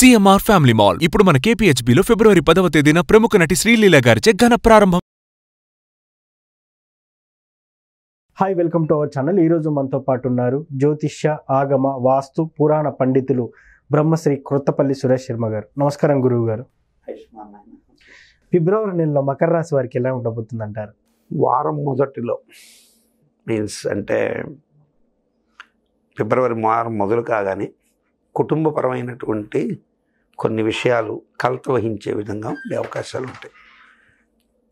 CMR family mall ఇప్పుడు మన కేపీహెచ్బీలో ఫిబ్రవరి 10వ తేదీన ప్రముఖ నటి శ్రీలీల గారిచే ఘన ప్రారంభం. Hi, welcome to our channel. ఈరోజు మనతో పాటు ఉన్నారు జ్యోతిష్య, ఆగమ, వాస్తు, పురాణ పండితులు బ్రహ్మశ్రీ క్రొత్తపల్లి సురేష్ శర్మ గారు. నమస్కారం గురువు గారు. ఫిబ్రవరి నెలలో మకర రాశి వారికి ఎలా ఉండబోతుంది అంటారు? వారం మొదటిలో మీన్స్ అంటే ఫిబ్రవరి వారం మొదలు కాగానే కుటుంబపరమైనటువంటి కొన్ని విషయాలు కలత వహించే విధంగా ఉండే అవకాశాలు ఉంటాయి.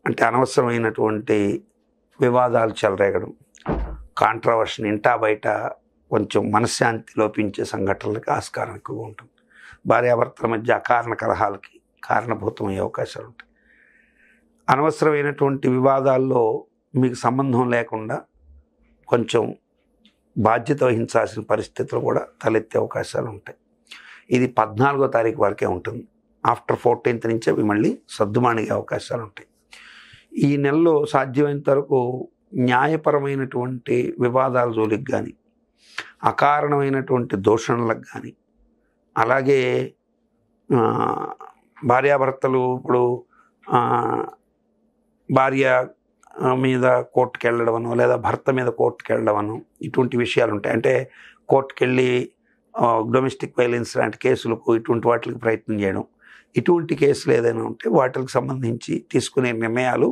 అంటే అనవసరమైనటువంటి వివాదాలు చెలరేగడం, కాంట్రవర్షన్, ఇంటా బయట కొంచెం మనశ్శాంతి లోపించే సంఘటనలకు ఆస్కారం ఎక్కువగా ఉంటుంది. భార్యాభర్తల మధ్య అకారణ కలహాలకి కారణభూతమయ్యే అవకాశాలు ఉంటాయి. అనవసరమైనటువంటి వివాదాల్లో మీకు సంబంధం లేకుండా కొంచెం బాధ్యత వహించాల్సిన పరిస్థితులు కూడా తలెత్తే అవకాశాలు ఉంటాయి. ఇది 14వ తారీఖు వరకే ఉంటుంది. ఆఫ్టర్ 14th నుంచి అవి మళ్ళీ సర్దుమానిగే అవకాశాలు ఉంటాయి. ఈ నెలలో సాధ్యమైనంత వరకు న్యాయపరమైనటువంటి వివాదాల జోలికి కానీ, అకారణమైనటువంటి దూషణలకు కానీ, అలాగే భార్యాభర్తలు ఇప్పుడు భార్య మీద కోర్టుకు వెళ్ళడమనో లేదా భర్త మీద కోర్టుకు వెళ్ళడమనో ఇటువంటి విషయాలు ఉంటాయి. అంటే కోర్టుకు వెళ్ళి డొమెస్టిక్ వైలెన్స్ లాంటి కేసులకు ఇటువంటి వాటికి ప్రయత్నం చేయడం, ఇటువంటి కేసులు ఏదైనా ఉంటే వాటికి సంబంధించి తీసుకునే నిర్ణయాలు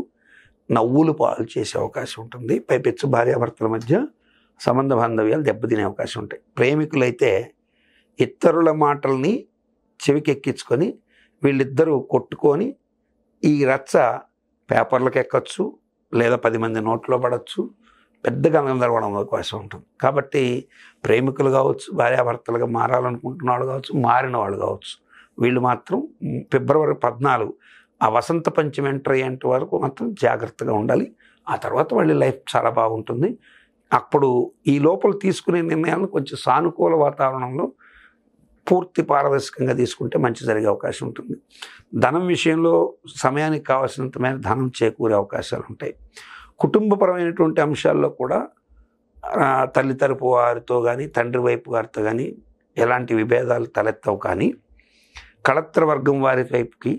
నవ్వులు పాలు చేసే అవకాశం ఉంటుంది. పైపెచ్చు భార్యాభర్తల మధ్య సంబంధ బాంధవ్యాలు దెబ్బతినే అవకాశం ఉంటాయి. ప్రేమికులైతే ఇతరుల మాటల్ని చెవికెక్కించుకొని వీళ్ళిద్దరూ కొట్టుకొని ఈ రచ్చ పేపర్లకు ఎక్కచ్చు, లేదా 10 మంది నోట్లో పడవచ్చు, పెద్దగా గందరగోళం అవకాశం ఉంటుంది. కాబట్టి ప్రేమికులు కావచ్చు, భార్యాభర్తలుగా మారాలనుకుంటున్న వాళ్ళు కావచ్చు, మారిన వాళ్ళు కావచ్చు, వీళ్ళు మాత్రం ఫిబ్రవరి 14 ఆ వసంత పంచమి ఎంటర్ అయ్యేంత వరకు మాత్రం జాగ్రత్తగా ఉండాలి. ఆ తర్వాత వాళ్ళ లైఫ్ చాలా బాగుంటుంది. అప్పుడు ఈ లోపల తీసుకునే నిర్ణయాలను కొంచెం సానుకూల వాతావరణంలో పూర్తి పారదర్శకంగా తీసుకుంటే మంచి జరిగే అవకాశం ఉంటుంది. ధనం విషయంలో సమయానికి కావాల్సినంత మేర ధనం చేకూరే అవకాశాలు ఉంటాయి. కుటుంబపరమైనటువంటి అంశాల్లో కూడా తల్లి తరపు వారితో కానీ, తండ్రి వైపు వారితో కానీ ఎలాంటి విభేదాలు తలెత్తవు. కానీ కళత్ర వర్గం వారి వైపుకి,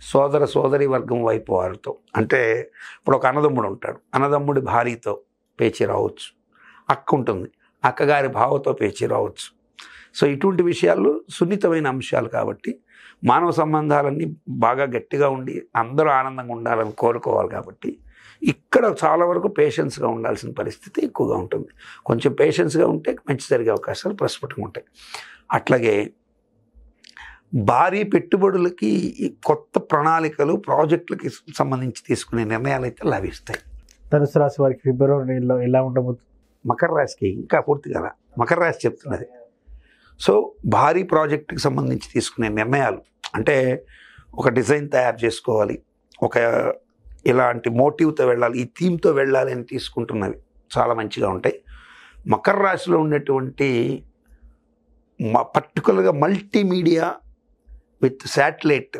సోదర సోదరి వర్గం వైపు వారితో, అంటే ఇప్పుడు ఒక అన్నదమ్ముడు ఉంటాడు, అన్నదమ్ముడి భార్యతో పేచీ రావచ్చు, అక్క ఉంటుంది, అక్కగారి భావతో పేచీ రావచ్చు. సో ఇటువంటి విషయాల్లో సున్నితమైన అంశాలు కాబట్టి మానవ సంబంధాలన్నీ బాగా గట్టిగా ఉండి అందరూ ఆనందంగా ఉండాలని కోరుకోవాలి. కాబట్టి ఇక్కడ చాలా వరకు పేషెన్స్గా ఉండాల్సిన పరిస్థితి ఎక్కువగా ఉంటుంది. కొంచెం పేషెన్స్గా ఉంటే మంచి జరిగే అవకాశాలు ప్రస్ఫుటంగా ఉంటాయి. అట్లాగే భారీ పెట్టుబడులకి, కొత్త ప్రణాళికలు, ప్రాజెక్టులకి సంబంధించి తీసుకునే నిర్ణయాలు అయితే లభిస్తాయి. ధనుసు రాశి వారికి ఫిబ్రవరి నెలలో ఎలా ఉండబోతుంది? మకర రాశికి ఇంకా పూర్తిగా మకర రాశి చెప్తున్నది. సో భారీ ప్రాజెక్టుకి సంబంధించి తీసుకునే నిర్ణయాలు, అంటే ఒక డిజైన్ తయారు చేసుకోవాలి, ఒక ఇలాంటి మోటివ్తో వెళ్ళాలి, ఈ థీమ్తో వెళ్ళాలి అని తీసుకుంటున్నవి చాలా మంచిగా ఉంటాయి. మకర రాశిలో ఉండేటువంటి పర్టికులర్గా మల్టీమీడియా విత్ శాటిలైట్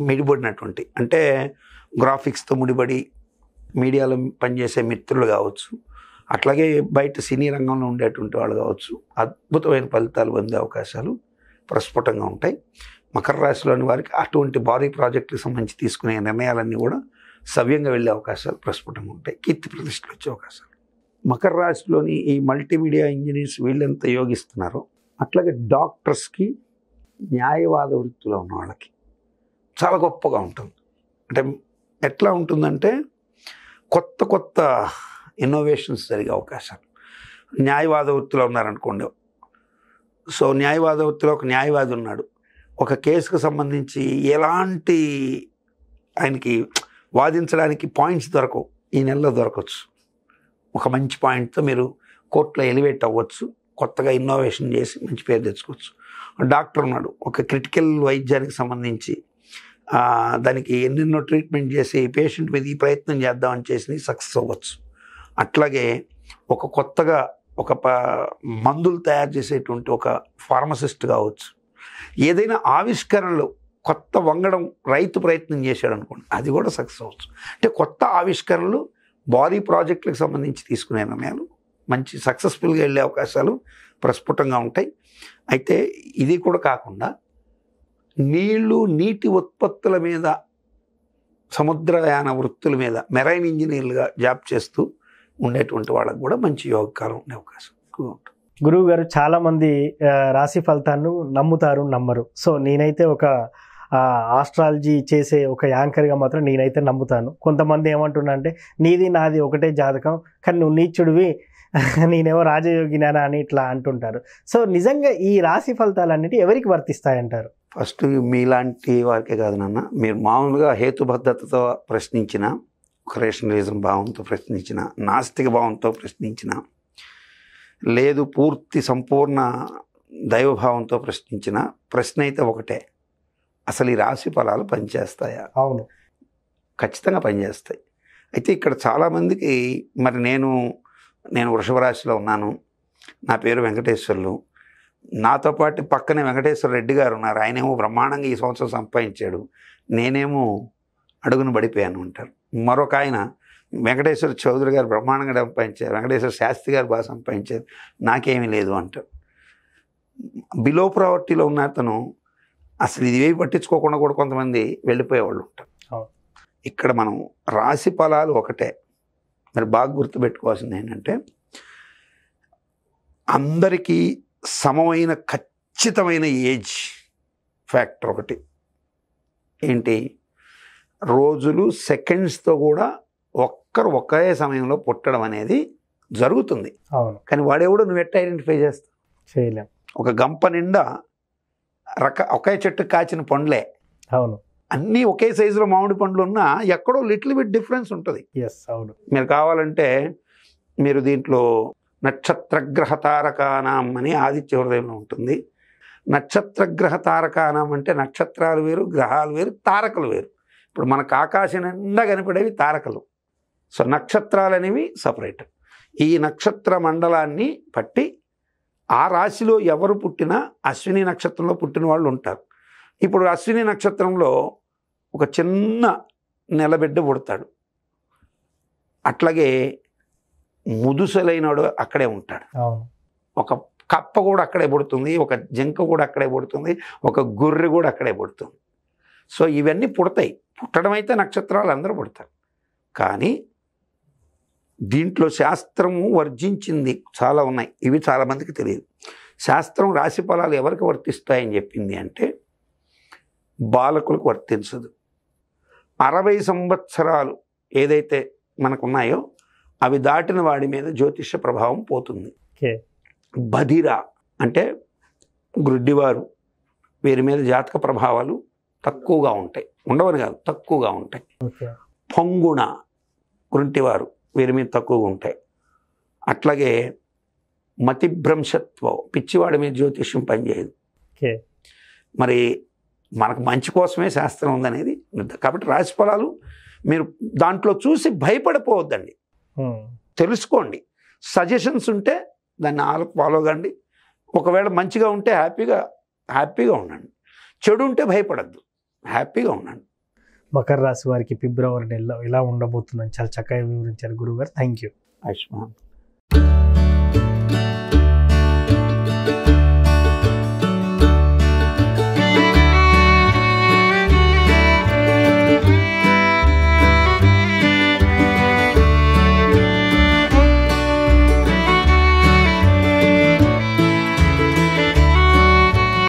ముడిపడినటువంటి, అంటే గ్రాఫిక్స్తో ముడిపడి మీడియాలో పనిచేసే మిత్రులు కావచ్చు, అట్లాగే బయట సినీ రంగంలో ఉండేటువంటి వాళ్ళు కావచ్చు, అద్భుతమైన ఫలితాలు పొందే అవకాశాలు ప్రస్ఫుటంగా ఉంటాయి. మకర రాశిలోని వారికి అటువంటి భారీ ప్రాజెక్టులకు సంబంధించి తీసుకునే నిర్ణయాలన్నీ కూడా సవ్యంగా వెళ్ళే అవకాశాలు ప్రస్ఫుటంగా ఉంటాయి. కీర్తి ప్రతిష్టలు వచ్చే అవకాశాలు. మకర రాశిలోని ఈ మల్టీమీడియా ఇంజనీర్స్ వీళ్ళెంత యోగిస్తున్నారో, అట్లాగే డాక్టర్స్కి, న్యాయవాద వృత్తిలో ఉన్న వాళ్ళకి చాలా గొప్పగా ఉంటుంది. అంటే ఎట్లా ఉంటుందంటే కొత్త కొత్త ఇన్నోవేషన్స్ జరిగే అవకాశాలు. న్యాయవాద వృత్తిలో ఉన్నారనుకోండి, సో న్యాయవాద వృత్తిలో ఒక న్యాయవాది ఉన్నాడు, ఒక కేసుకు సంబంధించి ఎలాంటి ఆయనకి వాదించడానికి పాయింట్స్ దొరకవు, ఈ నెలలో దొరకవచ్చు. ఒక మంచి పాయింట్తో మీరు కోర్టులో ఎలివేట్ అవ్వచ్చు, కొత్తగా ఇన్నోవేషన్ చేసి మంచి పేరు తెచ్చుకోవచ్చు. డాక్టర్ ఉన్నాడు, ఒక క్రిటికల్ వైద్యానికి సంబంధించి దానికి ఎన్నెన్నో ట్రీట్మెంట్ చేసి పేషెంట్ మీద ఈ ప్రయత్నం చేద్దామని చేసి సక్సెస్ అవ్వచ్చు. అట్లాగే ఒక కొత్తగా ఒక మందులు తయారు చేసేటువంటి ఒక ఫార్మసిస్ట్ కావచ్చు. ఏదైనా ఆవిష్కరణలు కొత్త వంగడం రైతు ప్రయత్నం చేశాడు అనుకోండి, అది కూడా సక్సెస్ అవ్వచ్చు. అంటే కొత్త ఆవిష్కరణలు, భారీ ప్రాజెక్టులకు సంబంధించి తీసుకునే నిర్ణయాలు మంచి సక్సెస్ఫుల్గా వెళ్ళే అవకాశాలు ప్రస్ఫుటంగా ఉంటాయి. అయితే ఇది కూడా కాకుండా నీటి ఉత్పత్తుల మీద, సముద్రయాన వృత్తుల మీద మెరైన్ ఇంజనీర్లుగా జాబ్ చేస్తూ ఉండేటువంటి వాళ్ళకు కూడా మంచి యోగకాలం ఉండే అవకాశం ఎక్కువ ఉంటుంది. గురువు గారు, చాలా మంది రాశి ఫలితాలను నమ్ముతారు, నమ్మరు. సో నేనైతే ఒక ఆస్ట్రాలజీ చేసే ఒక యాంకర్గా మాత్రం నేనైతే నమ్ముతాను. కొంతమంది ఏమంటున్నా అంటే, నీది నాది ఒకటే జాతకం, కానీ నువ్వు నీచుడివి, నేనేమో రాజయోగినా అని ఇట్లా అంటుంటారు. సో నిజంగా ఈ రాశి ఫలితాలన్నిటి ఎవరికి వర్తిస్తాయంటారు? ఫస్ట్ మీలాంటి వారికే కాదు నాన్న, మీరు మామూలుగా హేతుబద్ధతతో ప్రశ్నించిన, ఒక రేషనలిజం భావంతో ప్రశ్నించిన, నాస్తిక భావంతో ప్రశ్నించిన, లేదు పూర్తి సంపూర్ణ దైవభావంతో ప్రశ్నించిన ప్రశ్న అయితే ఒకటే, అసలు ఈ రాశి ఫలాలు పనిచేస్తాయా? అవును, ఖచ్చితంగా పనిచేస్తాయి. అయితే ఇక్కడ చాలామందికి, మరి నేను వృషభ రాశిలో ఉన్నాను, నా పేరు వెంకటేశ్వర్లు, నాతో పాటు పక్కనే వెంకటేశ్వర రెడ్డి గారు ఉన్నారు, ఆయనేమో బ్రహ్మాండంగా ఈ సంవత్సరం సంపాదించాడు, నేనేమో అడుగును పడిపోయాను అంటారు. మరొక ఆయన వెంకటేశ్వర చౌదరి గారు బ్రహ్మాండంగా సంపాదించారు, వెంకటేశ్వర శాస్త్రి గారు బాగా సంపాదించారు, నాకేమీ లేదు అంటారు. బిలో ప్రావర్టీలో ఉన్న అతను అసలు ఇవేవి పట్టించుకోకుండా కూడా కొంతమంది వెళ్ళిపోయేవాళ్ళు ఉంటారు. ఇక్కడ మనం రాశి ఫలాలు ఒకటే, మరి బాగా గుర్తుపెట్టుకోవాల్సింది ఏంటంటే, అందరికీ సమమైన ఖచ్చితమైన ఏజ్ ఫ్యాక్టర్ ఒకటి ఏంటి, రోజులు సెకండ్స్తో కూడా ఒకే సమయంలో పుట్టడం అనేది జరుగుతుంది. అవును, కానీ వాడెవడో నువ్వు ఎట్లా ఐడెంటిఫై చేస్తావు? చేయలేం. ఒక గంప నిండా ఒకే చెట్టు కాచిన పండ్లే, అవును, అన్నీ ఒకే సైజులో మామిడి పండ్లు ఉన్నా ఎక్కడో లిటిల్ బిట్ డిఫరెన్స్ ఉంటుంది. అవును. మీరు కావాలంటే మీరు దీంట్లో నక్షత్రగ్రహ తారకానాం అని ఆదిత్య హృదయంలో ఉంటుంది. నక్షత్రగ్రహ తారకానాం అంటే నక్షత్రాలు వేరు, గ్రహాలు వేరు, తారకలు వేరు. ఇప్పుడు మనకు ఆకాశం నిండా కనపడేవి తారకలు, సో నక్షత్రాలు అనేవి సపరేట్. ఈ నక్షత్ర మండలాన్ని పట్టి ఆ రాశిలో ఎవరు పుట్టినా అశ్విని నక్షత్రంలో పుట్టిన వాళ్ళు ఉంటారు. ఇప్పుడు అశ్విని నక్షత్రంలో ఒక చిన్న నెలబిడ్డ పుడతాడు, అట్లాగే ముదుసలైనడు అక్కడే ఉంటాడు, ఒక కప్ప కూడా అక్కడే పుడుతుంది, ఒక జింక కూడా అక్కడే పుడుతుంది, ఒక గొర్రె కూడా అక్కడే పుడుతుంది. సో ఇవన్నీ పుడతాయి. పుట్టడం అయితే నక్షత్రాలు అందరూ పుడతారు, కానీ దీంట్లో శాస్త్రము వర్జించింది చాలా ఉన్నాయి, ఇవి చాలామందికి తెలియదు. శాస్త్రం రాశి ఫలాలు ఎవరికి వర్తిస్తాయని చెప్పింది అంటే బాలకులకు వర్తించదు. 60 సంవత్సరాలు ఏదైతే మనకున్నాయో అవి దాటిన వాడి మీద జ్యోతిష ప్రభావం పోతుంది. బధిర అంటే గ్రుడ్డివారు, వీరి మీద జాతక ప్రభావాలు తక్కువగా ఉంటాయి, ఉండవని కాదు తక్కువగా ఉంటాయి. పొంగుణ గుంటివారు, వీరి మీద తక్కువగా ఉంటాయి. అట్లాగే మతిభ్రంశత్వం, పిచ్చివాడి మీద జ్యోతిష్యం పనిచేయదు. మరి మనకు మంచి కోసమే శాస్త్రం ఉందనేది. కాబట్టి రాశి ఫలాలు మీరు దాంట్లో చూసి భయపడిపోవద్దండి, తెలుసుకోండి. సజెషన్స్ ఉంటే దాన్ని ఫాలో కండి. ఒకవేళ మంచిగా ఉంటే హ్యాపీగా ఉండండి, చెడు ఉంటే భయపడద్దు, హ్యాపీగా ఉండండి. మకర రాశి వారికి ఫిబ్రవరి నెలలో ఎలా ఉండబోతుందని చాలా చక్కగా వివరించారు గురువుగారు. Thank you. ఆయుష్మాన్.